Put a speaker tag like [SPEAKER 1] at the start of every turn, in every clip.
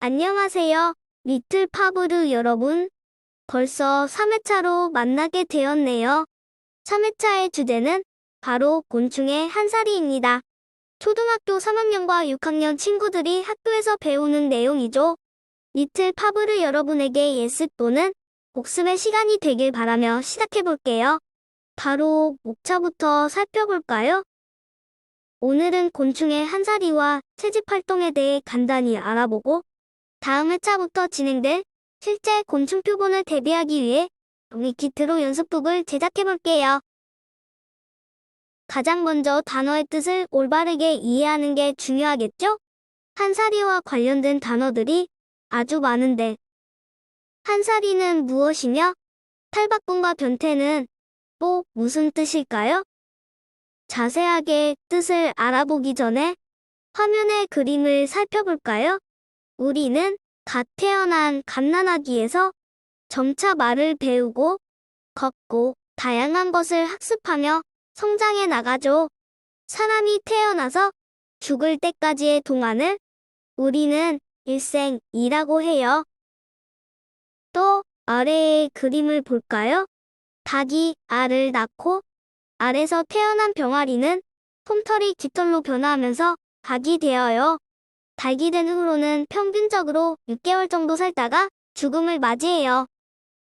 [SPEAKER 1] 안녕하세요. 리틀 파브르 여러분. 벌써 3회차로 만나게 되었네요. 3회차의 주제는 바로 곤충의 한살이입니다. 초등학교 3학년과 6학년 친구들이 학교에서 배우는 내용이죠. 리틀 파브르 여러분에게 예습 또는 복습의 시간이 되길 바라며 시작해볼게요. 바로 목차부터 살펴볼까요? 오늘은 곤충의 한살이와 채집 활동에 대해 간단히 알아보고 다음 회차부터 진행될 실제 곤충 표본을 대비하기 위해 종이키트로 연습북을 제작해볼게요. 가장 먼저 단어의 뜻을 올바르게 이해하는 게 중요하겠죠? 한살이와 관련된 단어들이 아주 많은데 한살이는 무엇이며 탈바꿈과 변태는 또 무슨 뜻일까요? 자세하게 뜻을 알아보기 전에 화면의 그림을 살펴볼까요? 우리는 갓 태어난 갓난아기에서 점차 말을 배우고 걷고 다양한 것을 학습하며 성장해 나가죠. 사람이 태어나서 죽을 때까지의 동안을 우리는 일생이라고 해요. 또 아래의 그림을 볼까요? 닭이 알을 낳고 알에서 태어난 병아리는 솜털이 깃털로 변화하면서 닭이 되어요. 닭이 된 후로는 평균적으로 6개월 정도 살다가 죽음을 맞이해요.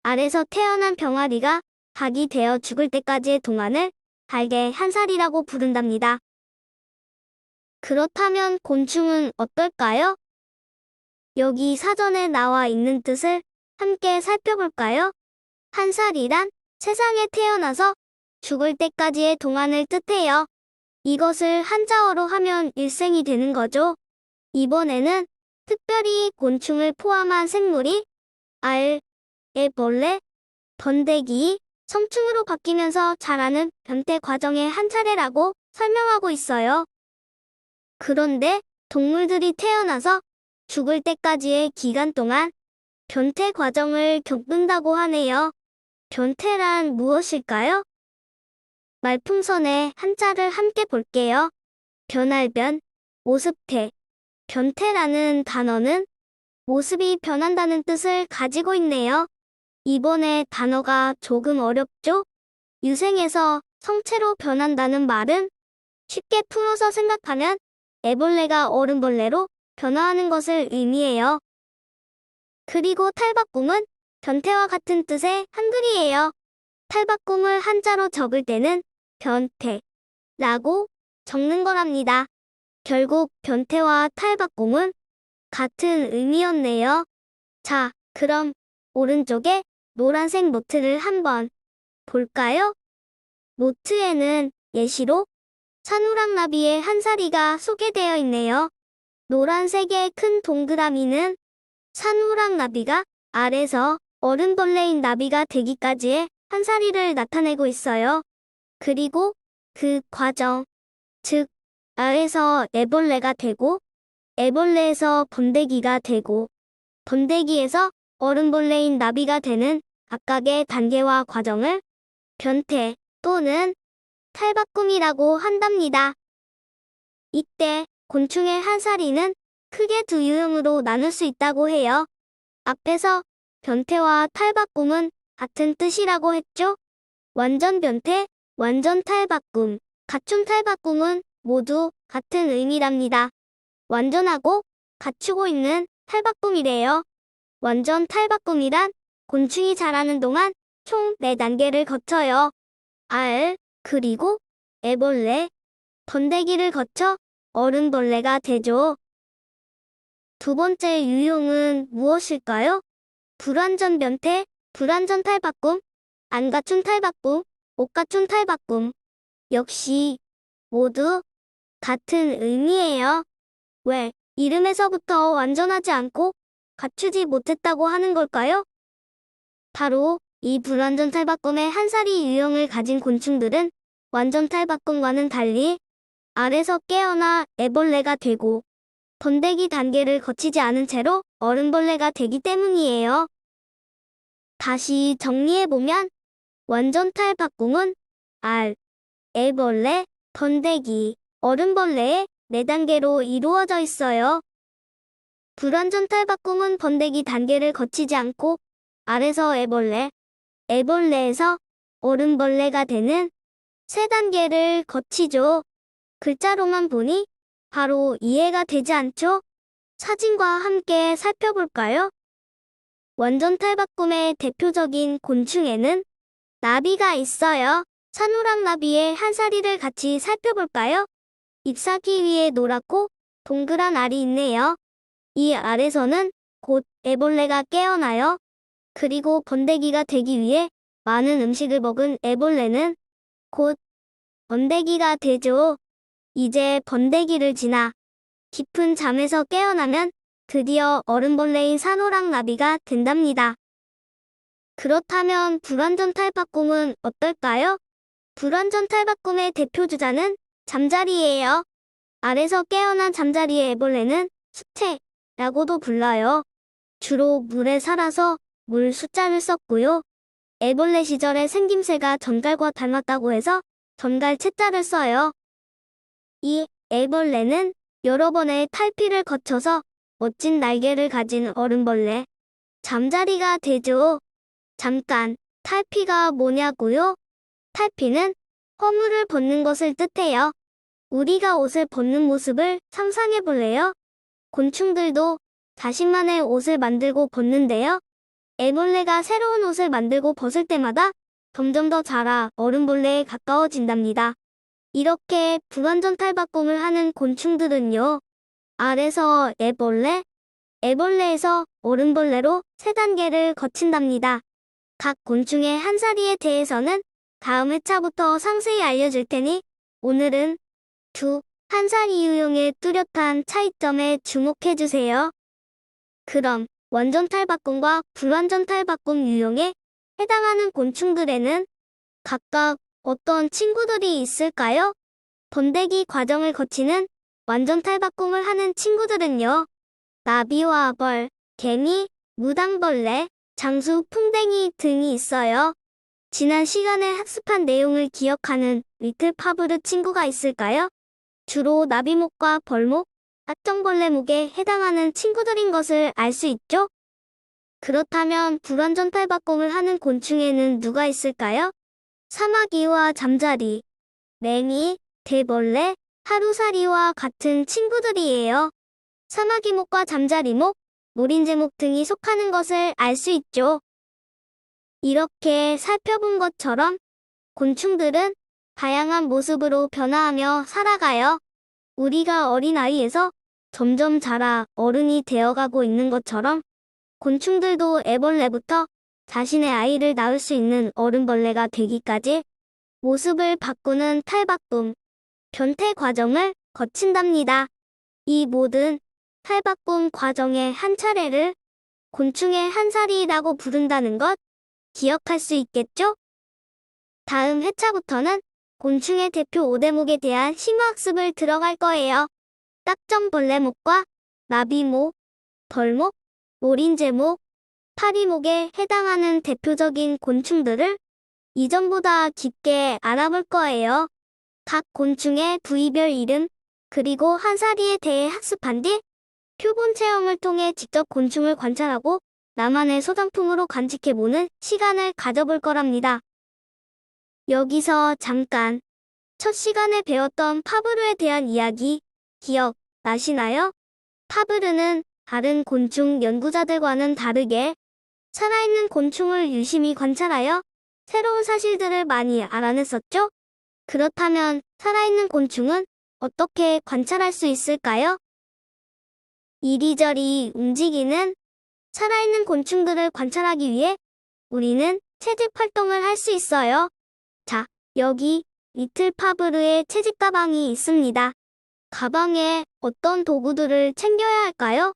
[SPEAKER 1] 알에서 태어난 병아리가 닭이 되어 죽을 때까지의 동안을 닭의 한살이라고 부른답니다. 그렇다면 곤충은 어떨까요? 여기 사전에 나와 있는 뜻을 함께 살펴볼까요? 한살이란 세상에 태어나서 죽을 때까지의 동안을 뜻해요. 이것을 한자어로 하면 일생이 되는 거죠. 이번에는 특별히 곤충을 포함한 생물이 알, 애벌레, 번데기, 성충으로 바뀌면서 자라는 변태 과정의 한 차례라고 설명하고 있어요. 그런데 동물들이 태어나서 죽을 때까지의 기간 동안 변태 과정을 겪는다고 하네요. 변태란 무엇일까요? 말풍선의 한자를 함께 볼게요. 변할변, 모습태. 변태라는 단어는 모습이 변한다는 뜻을 가지고 있네요. 이번에 단어가 조금 어렵죠? 유생에서 성체로 변한다는 말은 쉽게 풀어서 생각하면 애벌레가 어른벌레로 변화하는 것을 의미해요. 그리고 탈바꿈은 변태와 같은 뜻의 한글이에요. 탈바꿈을 한자로 적을 때는 변태라고 적는 거랍니다. 결국 변태와 탈바꿈은 같은 의미였네요. 자, 그럼 오른쪽에 노란색 노트를 한번 볼까요? 노트에는 예시로 산호랑나비의 한살이가 소개되어 있네요. 노란색의 큰 동그라미는 산호랑나비가 알에서 어른벌레인 나비가 되기까지의 한살이를 나타내고 있어요. 그리고 그 과정, 즉 알에서 애벌레가 되고 애벌레에서 번데기가 되고 번데기에서 어른벌레인 나비가 되는 각각의 단계와 과정을 변태 또는 탈바꿈이라고 한답니다. 이때 곤충의 한살이는 크게 두 유형으로 나눌 수 있다고 해요. 앞에서 변태와 탈바꿈은 같은 뜻이라고 했죠? 완전 변태, 완전 탈바꿈, 갖춤 탈바꿈은 모두 같은 의미랍니다. 완전하고 갖추고 있는 탈바꿈이래요. 완전 탈바꿈이란 곤충이 자라는 동안 총 4단계를 거쳐요. 알, 그리고 애벌레, 번데기를 거쳐 어른벌레가 되죠. 두 번째 유형은 무엇일까요? 불완전 변태, 불완전 탈바꿈, 안 갖춘 탈바꿈, 못 갖춘 탈바꿈. 역시 모두 같은 의미예요. 왜 이름에서부터 완전하지 않고 갖추지 못했다고 하는 걸까요? 바로 이 불완전 탈바꿈의 한살이 유형을 가진 곤충들은 완전 탈바꿈과는 달리 알에서 깨어나 애벌레가 되고 번데기 단계를 거치지 않은 채로 어른벌레가 되기 때문이에요. 다시 정리해보면 완전 탈바꿈은 알, 애벌레, 번데기, 어른벌레의 4단계로 이루어져 있어요. 불완전 탈바꿈은 번데기 단계를 거치지 않고 알에서 애벌레, 애벌레에서 어른벌레가 되는 세 단계를 거치죠. 글자로만 보니 바로 이해가 되지 않죠? 사진과 함께 살펴볼까요? 완전 탈바꿈의 대표적인 곤충에는 나비가 있어요. 산호랑나비의 한사리를 같이 살펴볼까요? 잎사귀 위에 노랗고 동그란 알이 있네요. 이 알에서는 곧 애벌레가 깨어나요. 그리고 번데기가 되기 위해 많은 음식을 먹은 애벌레는 곧 번데기가 되죠. 이제 번데기를 지나 깊은 잠에서 깨어나면 드디어 어른벌레인 산호랑나비가 된답니다. 그렇다면 불완전 탈바꿈은 어떨까요? 불완전 탈바꿈의 대표 주자는 잠자리예요. 알에서 깨어난 잠자리의 애벌레는 수태라고도 불러요. 주로 물에 살아서 물 숫자를 썼고요. 애벌레 시절의 생김새가 전갈과 닮았다고 해서 전갈 채자를 써요. 이 애벌레는 여러 번의 탈피를 거쳐서 멋진 날개를 가진 어른벌레, 잠자리가 되죠. 잠깐, 탈피가 뭐냐고요? 탈피는 허물을 벗는 것을 뜻해요. 우리가 옷을 벗는 모습을 상상해 볼래요? 곤충들도 자신만의 옷을 만들고 벗는데요. 애벌레가 새로운 옷을 만들고 벗을 때마다 점점 더 자라 어른벌레에 가까워진답니다. 이렇게 불완전 탈바꿈을 하는 곤충들은요. 알에서 애벌레, 애벌레에서 어른벌레로 세 단계를 거친답니다. 각 곤충의 한사리에 대해서는 다음 회차부터 상세히 알려줄 테니 오늘은 두 한사리 유형의 뚜렷한 차이점에 주목해주세요. 그럼 완전 탈바꿈과 불완전 탈바꿈 유형에 해당하는 곤충들에는 각각 어떤 친구들이 있을까요? 번데기 과정을 거치는 완전 탈바꿈을 하는 친구들은요. 나비와 벌, 개미, 무당벌레, 장수, 풍뎅이 등이 있어요. 지난 시간에 학습한 내용을 기억하는 리틀 파브르 친구가 있을까요? 주로 나비목과 벌목, 악정벌레목에 해당하는 친구들인 것을 알 수 있죠? 그렇다면 불완전 탈바꿈을 하는 곤충에는 누가 있을까요? 사마귀와 잠자리, 매미, 대벌레, 하루살이와 같은 친구들이에요. 사마귀목과 잠자리목, 노린재목 등이 속하는 것을 알 수 있죠. 이렇게 살펴본 것처럼 곤충들은 다양한 모습으로 변화하며 살아가요. 우리가 어린아이에서 점점 자라 어른이 되어가고 있는 것처럼 곤충들도 애벌레부터 자신의 아이를 낳을 수 있는 어른벌레가 되기까지 모습을 바꾸는 탈바꿈, 변태 과정을 거친답니다. 이 모든 탈바꿈 과정의 한 차례를 곤충의 한살이라고 부른다는 것 기억할 수 있겠죠? 다음 회차부터는 곤충의 대표 5대목에 대한 심화학습을 들어갈 거예요. 딱정벌레목과 나비목, 벌목, 노린재목, 파리목에 해당하는 대표적인 곤충들을 이전보다 깊게 알아볼 거예요. 각 곤충의 부위별 이름, 그리고 한사리에 대해 학습한 뒤 표본 체험을 통해 직접 곤충을 관찰하고 나만의 소장품으로 간직해보는 시간을 가져볼 거랍니다. 여기서 잠깐 첫 시간에 배웠던 파브르에 대한 이야기 기억나시나요? 파브르는 다른 곤충 연구자들과는 다르게 살아있는 곤충을 유심히 관찰하여 새로운 사실들을 많이 알아냈었죠? 그렇다면 살아있는 곤충은 어떻게 관찰할 수 있을까요? 이리저리 움직이는 살아있는 곤충들을 관찰하기 위해 우리는 채집 활동을 할 수 있어요. 자, 여기 리틀 파브르의 채집 가방이 있습니다. 가방에 어떤 도구들을 챙겨야 할까요?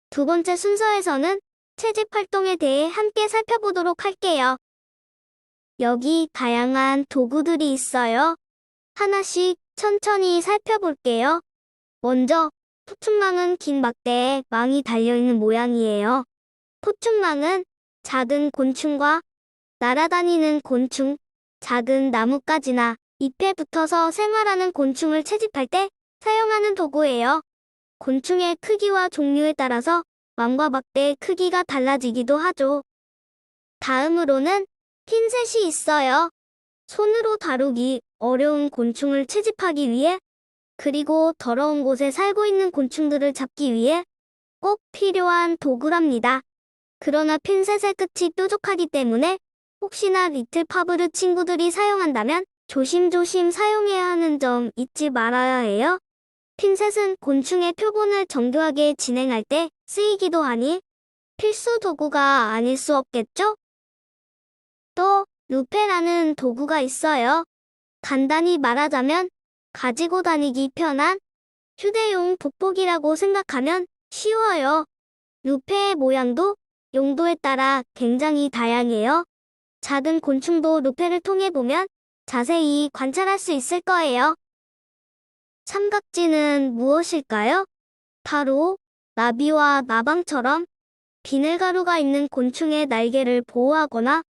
[SPEAKER 1] 두 번째 순서에서는 채집 활동에 대해 함께 살펴보도록 할게요. 여기 다양한 도구들이 있어요. 하나씩 천천히 살펴볼게요. 먼저 포충망은 긴 막대에 망이 달려있는 모양이에요. 포충망은 작은 곤충과 날아다니는 곤충, 작은 나뭇가지나 잎에 붙어서 생활하는 곤충을 채집할 때 사용하는 도구예요. 곤충의 크기와 종류에 따라서 왕과 막대의 크기가 달라지기도 하죠. 다음으로는 핀셋이 있어요. 손으로 다루기 어려운 곤충을 채집하기 위해, 그리고 더러운 곳에 살고 있는 곤충들을 잡기 위해 꼭 필요한 도구랍니다. 그러나 핀셋의 끝이 뾰족하기 때문에 혹시나 리틀 파브르 친구들이 사용한다면 조심조심 사용해야 하는 점 잊지 말아야 해요. 핀셋은 곤충의 표본을 정교하게 진행할 때 쓰이기도 하니 필수 도구가 아닐 수 없겠죠? 또 루페라는 도구가 있어요. 간단히 말하자면 가지고 다니기 편한 휴대용 돋보기라고 생각하면 쉬워요. 루페의 모양도 용도에 따라 굉장히 다양해요. 작은 곤충도 루페를 통해 보면 자세히 관찰할 수 있을 거예요. 삼각지는 무엇일까요? 바로 나비와 나방처럼 비늘가루가 있는 곤충의 날개를 보호하거나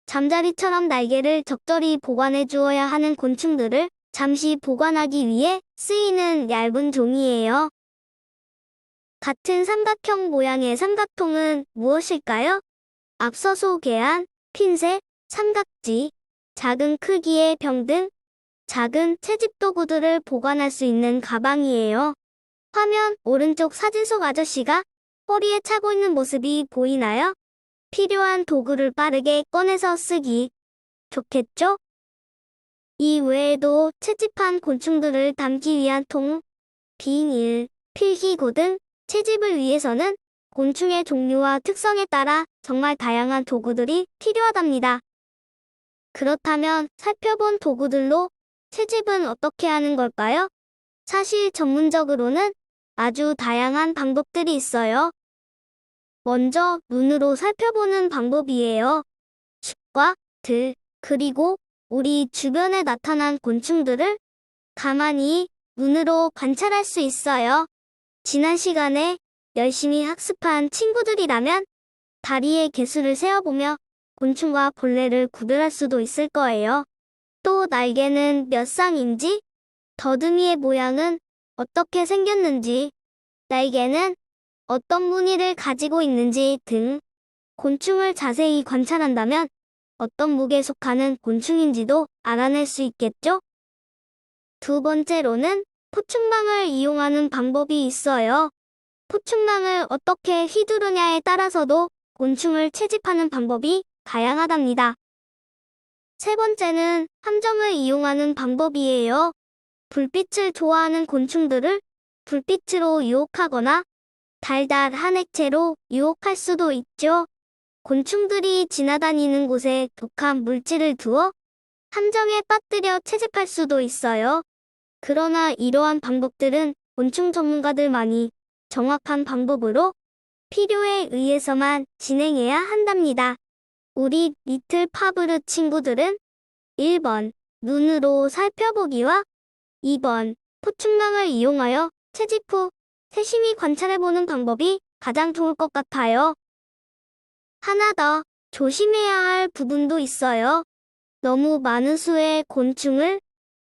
[SPEAKER 1] 잠자리처럼 날개를 적절히 보관해 주어야 하는 곤충들을 잠시 보관하기 위해 쓰이는 얇은 종이에요. 같은 삼각형 모양의 삼각통은 무엇일까요? 앞서 소개한 핀셋, 삼각지, 작은 크기의 병 등 작은 채집 도구들을 보관할 수 있는 가방이에요. 화면 오른쪽 사진 속 아저씨가 허리에 차고 있는 모습이 보이나요? 필요한 도구를 빠르게 꺼내서 쓰기 좋겠죠? 이 외에도 채집한 곤충들을 담기 위한 통, 비닐, 필기구 등 채집을 위해서는 곤충의 종류와 특성에 따라 정말 다양한 도구들이 필요하답니다. 그렇다면 살펴본 도구들로 채집은 어떻게 하는 걸까요? 사실 전문적으로는 아주 다양한 방법들이 있어요. 먼저 눈으로 살펴보는 방법이에요. 숲과 들, 그리고 우리 주변에 나타난 곤충들을 가만히 눈으로 관찰할 수 있어요. 지난 시간에 열심히 학습한 친구들이라면 다리의 개수를 세어보며 곤충과 벌레를 구별할 수도 있을 거예요. 또 날개는 몇 쌍인지, 더듬이의 모양은 어떻게 생겼는지, 날개는 어떤 무늬를 가지고 있는지 등 곤충을 자세히 관찰한다면 어떤 목에 속하는 곤충인지도 알아낼 수 있겠죠? 두 번째로는 포충망을 이용하는 방법이 있어요. 포충망을 어떻게 휘두르냐에 따라서도 곤충을 채집하는 방법이 다양하답니다. 세 번째는 함정을 이용하는 방법이에요. 불빛을 좋아하는 곤충들을 불빛으로 유혹하거나 달달한 액체로 유혹할 수도 있죠. 곤충들이 지나다니는 곳에 독한 물질을 두어 함정에 빠뜨려 채집할 수도 있어요. 그러나 이러한 방법들은 곤충 전문가들만이 정확한 방법으로 필요에 의해서만 진행해야 한답니다. 우리 리틀 파브르 친구들은 1번 눈으로 살펴보기와 2번 포충망을 이용하여 채집 후 세심히 관찰해보는 방법이 가장 좋을 것 같아요. 하나 더 조심해야 할 부분도 있어요. 너무 많은 수의 곤충을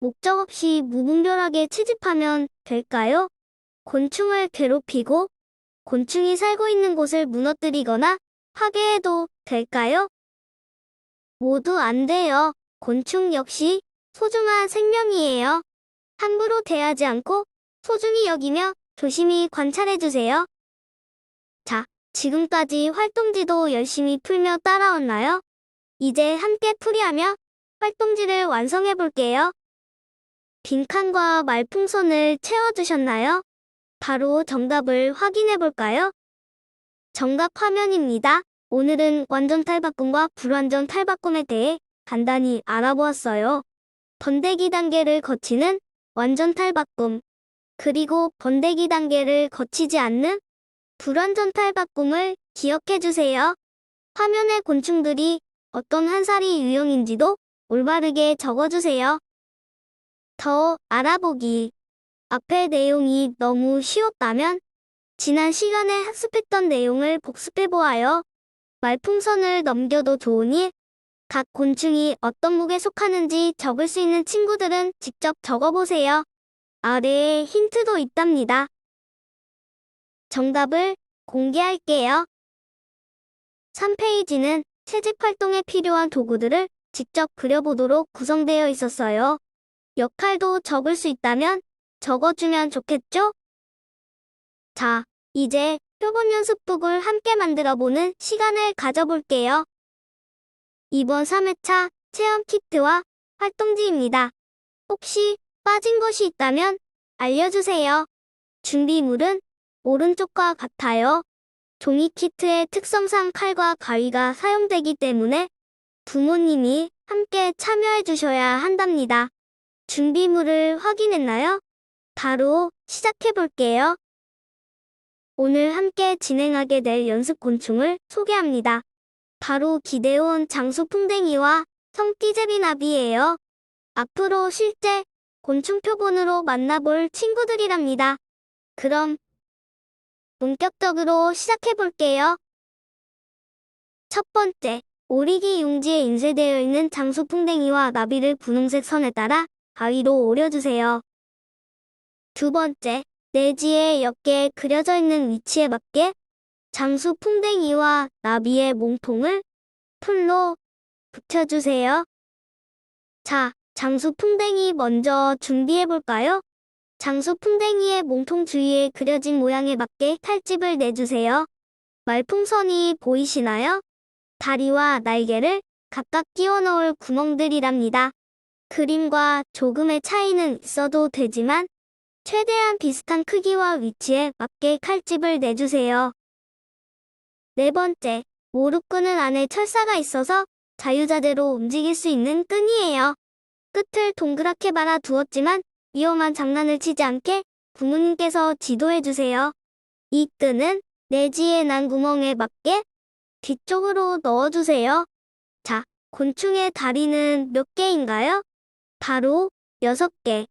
[SPEAKER 1] 목적 없이 무분별하게 채집하면 될까요? 곤충을 괴롭히고 곤충이 살고 있는 곳을 무너뜨리거나 파괴해도 될까요? 모두 안 돼요. 곤충 역시 소중한 생명이에요. 함부로 대하지 않고 소중히 여기며 조심히 관찰해주세요. 자, 지금까지 활동지도 열심히 풀며 따라왔나요? 이제 함께 풀이하며 활동지를 완성해볼게요. 빈칸과 말풍선을 채워주셨나요? 바로 정답을 확인해볼까요? 정답 화면입니다. 오늘은 완전 탈바꿈과 불완전 탈바꿈에 대해 간단히 알아보았어요. 번데기 단계를 거치는 완전 탈바꿈, 그리고 번데기 단계를 거치지 않는 불완전 탈바꿈을 기억해주세요. 화면의 곤충들이 어떤 한 살이 유형인지도 올바르게 적어주세요. 더 알아보기. 앞의 내용이 너무 쉬웠다면 지난 시간에 학습했던 내용을 복습해보아요. 말풍선을 넘겨도 좋으니 각 곤충이 어떤 목에 속하는지 적을 수 있는 친구들은 직접 적어보세요. 아래에 힌트도 있답니다. 정답을 공개할게요. 3페이지는 채집 활동에 필요한 도구들을 직접 그려보도록 구성되어 있었어요. 역할도 적을 수 있다면 적어주면 좋겠죠? 자, 이제 표본 연습북을 함께 만들어보는 시간을 가져볼게요. 이번 3회차 체험 키트와 활동지입니다. 혹시 빠진 것이 있다면 알려주세요. 준비물은 오른쪽과 같아요. 종이 키트의 특성상 칼과 가위가 사용되기 때문에 부모님이 함께 참여해 주셔야 한답니다. 준비물을 확인했나요? 바로 시작해 볼게요. 오늘 함께 진행하게 될 연습 곤충을 소개합니다. 바로 기대온 장수풍뎅이와 성띠제비나비예요. 앞으로 실제 곤충 표본으로 만나볼 친구들이랍니다. 그럼 본격적으로 시작해 볼게요. 첫 번째, 오리기 융지에 인쇄되어 있는 장수풍뎅이와 나비를 분홍색 선에 따라 가위로 오려주세요. 두 번째, 내지에 옅게 그려져 있는 위치에 맞게 장수풍뎅이와 나비의 몸통을 풀로 붙여주세요. 자, 장수풍뎅이 먼저 준비해볼까요? 장수풍뎅이의 몸통 주위에 그려진 모양에 맞게 칼집을 내주세요. 말풍선이 보이시나요? 다리와 날개를 각각 끼워 넣을 구멍들이랍니다. 그림과 조금의 차이는 있어도 되지만 최대한 비슷한 크기와 위치에 맞게 칼집을 내주세요. 네 번째, 모루끈은 안에 철사가 있어서 자유자재로 움직일 수 있는 끈이에요. 끝을 동그랗게 말아 두었지만 위험한 장난을 치지 않게 부모님께서 지도해주세요. 이 끈은 내지의 난 구멍에 맞게 뒤쪽으로 넣어주세요. 자, 곤충의 다리는 몇 개인가요? 바로 6개.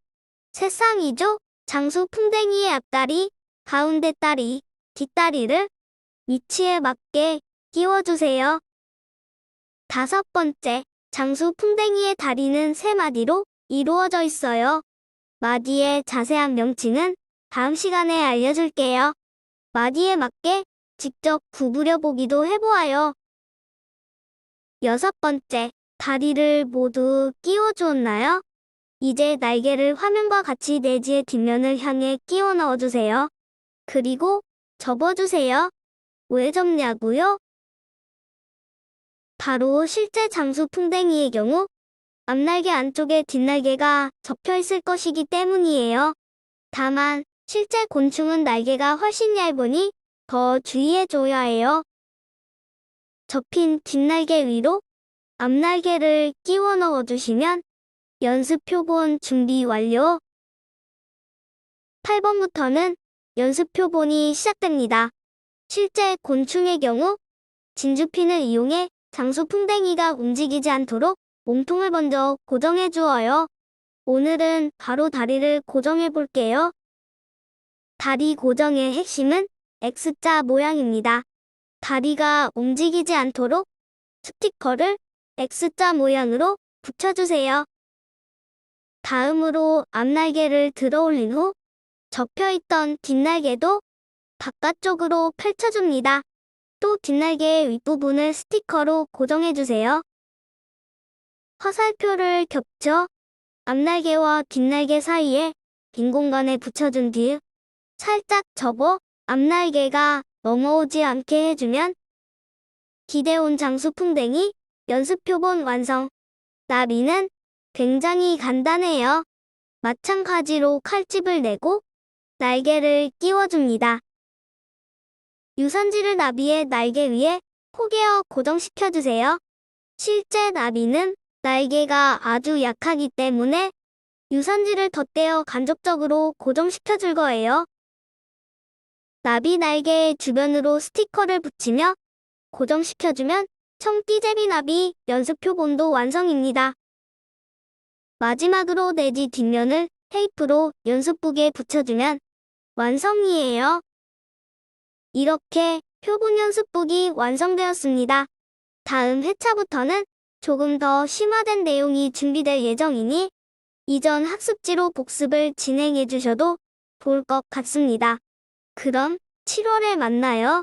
[SPEAKER 1] 세 쌍이죠? 장수풍뎅이의 앞다리, 가운데 다리, 뒷다리를 위치에 맞게 끼워주세요. 다섯 번째, 장수풍뎅이의 다리는 3마디로 이루어져 있어요. 마디의 자세한 명칭은 다음 시간에 알려줄게요. 마디에 맞게 직접 구부려 보기도 해보아요. 여섯 번째, 다리를 모두 끼워 주었나요? 이제 날개를 화면과 같이 내지의 뒷면을 향해 끼워 넣어주세요. 그리고 접어주세요. 왜 접냐고요? 바로 실제 장수풍뎅이의 경우 앞날개 안쪽에 뒷날개가 접혀 있을 것이기 때문이에요. 다만 실제 곤충은 날개가 훨씬 얇으니 더 주의해줘야 해요. 접힌 뒷날개 위로 앞날개를 끼워 넣어주시면 연습 표본 준비 완료. 8번부터는 연습 표본이 시작됩니다. 실제 곤충의 경우 진주핀을 이용해 장수풍뎅이가 움직이지 않도록 몸통을 먼저 고정해 주어요. 오늘은 바로 다리를 고정해 볼게요. 다리 고정의 핵심은 X자 모양입니다. 다리가 움직이지 않도록 스티커를 X자 모양으로 붙여주세요. 다음으로 앞날개를 들어 올린 후 접혀있던 뒷날개도 바깥쪽으로 펼쳐줍니다. 또 뒷날개의 윗부분을 스티커로 고정해주세요. 화살표를 겹쳐 앞날개와 뒷날개 사이에 빈 공간에 붙여준 뒤 살짝 접어 앞날개가 넘어오지 않게 해주면 기대온 장수풍뎅이 연습 표본 완성. 나비는 굉장히 간단해요. 마찬가지로 칼집을 내고 날개를 끼워줍니다. 유산지를 나비의 날개 위에 포개어 고정시켜주세요. 실제 나비는 날개가 아주 약하기 때문에 유산지를 덧대어 간접적으로 고정시켜줄 거예요. 나비 날개의 주변으로 스티커를 붙이며 고정시켜주면 청띠제비나비 연습 표본도 완성입니다. 마지막으로 내지 뒷면을 테이프로 연습북에 붙여주면 완성이에요. 이렇게 표본 연습북이 완성되었습니다. 다음 회차부터는 조금 더 심화된 내용이 준비될 예정이니 이전 학습지로 복습을 진행해 주셔도 좋을 것 같습니다. 그럼 7월에 만나요.